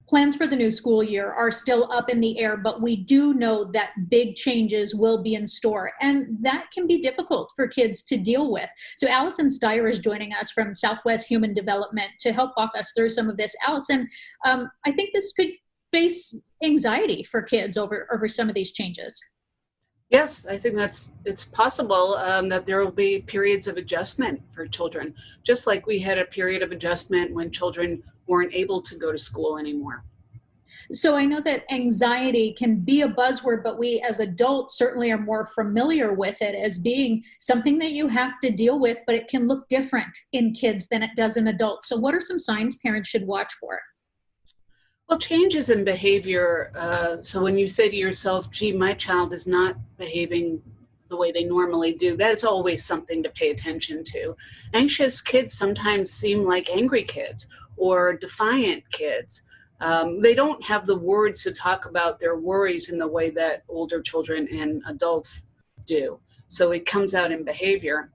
Plans for the new school year are still up in the air, but we do know that big changes will be in store, and that can be difficult for kids to deal with. So Allison Steyer is joining us from Southwest Human Development to help walk us through some of this. Allison, I think this could face anxiety for kids over some of these changes. Yes, I think it's possible that there will be periods of adjustment for children, just like we had a period of adjustment when children weren't able to go to school anymore. So I know that anxiety can be a buzzword, but we as adults certainly are more familiar with it as being something that you have to deal with, but it can look different in kids than it does in adults. So what are some signs parents should watch for? Well, changes in behavior. So when you say to yourself, gee, my child is not behaving the way they normally do, that's always something to pay attention to. Anxious kids sometimes seem like angry kids or defiant kids. They don't have the words to talk about their worries in the way that older children and adults do. So it comes out in behavior.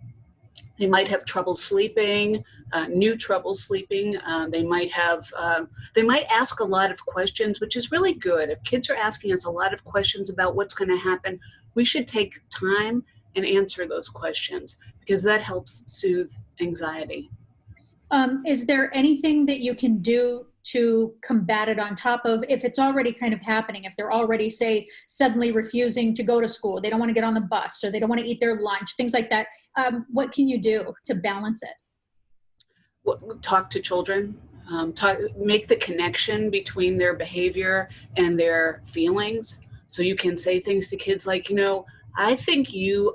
They might have trouble sleeping, new trouble sleeping. They might ask a lot of questions, which is really good. If kids are asking us a lot of questions about what's going to happen, we should take time and answer those questions because that helps soothe anxiety. Is there anything that you can do to combat it on top of if it's already kind of happening, if they're already, say, suddenly refusing to go to school, they don't want to get on the bus or they don't want to eat their lunch, things like that? What can you do to balance it? Talk to children, make the connection between their behavior and their feelings. So you can say things to kids like, I think you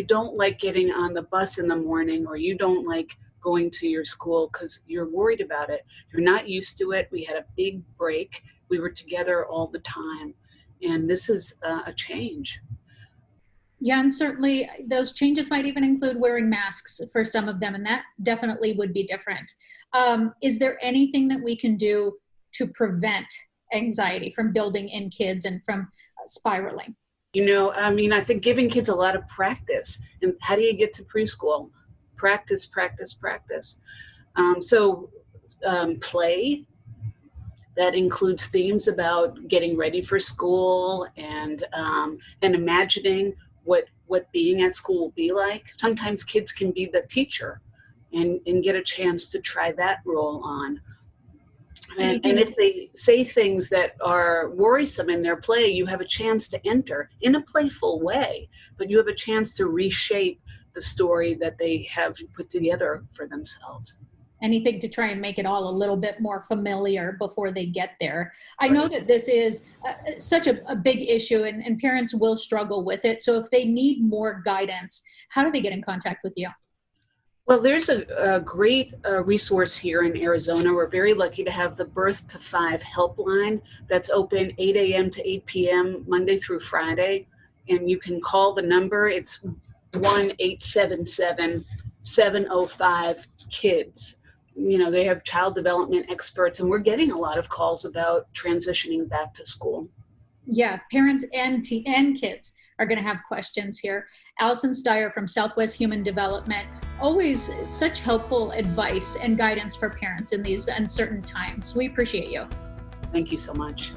don't like getting on the bus in the morning, or you don't like going to your school because you're worried about it. You're not used to it. We had a big break. We were together all the time. And this is a change. Yeah, and certainly those changes might even include wearing masks for some of them, and that definitely would be different. Is there anything that we can do to prevent anxiety from building in kids and from spiraling? I think giving kids a lot of practice. And how do you get to preschool? Practice, practice, practice. Play that includes themes about getting ready for school and imagining what being at school will be like. Sometimes kids can be the teacher and get a chance to try that role on. And if they say things that are worrisome in their play, you have a chance to enter in a playful way, but you have a chance to reshape the story that they have put together for themselves. Anything to try and make it all a little bit more familiar before they get there. I Right. know that this is such a big issue and parents will struggle with it. So if they need more guidance, how do they get in contact with you? Well, there's a great resource here in Arizona. We're very lucky to have the Birth to 5 helpline that's open 8 a.m. to 8 p.m. Monday through Friday. And you can call the number. It's 1-877-705-KIDS. They have child development experts, and we're getting a lot of calls about transitioning back to school. Yeah, parents and kids are going to have questions here. Allison Steyer from Southwest Human Development, always such helpful advice and guidance for parents in these uncertain times. We appreciate you. Thank you so much.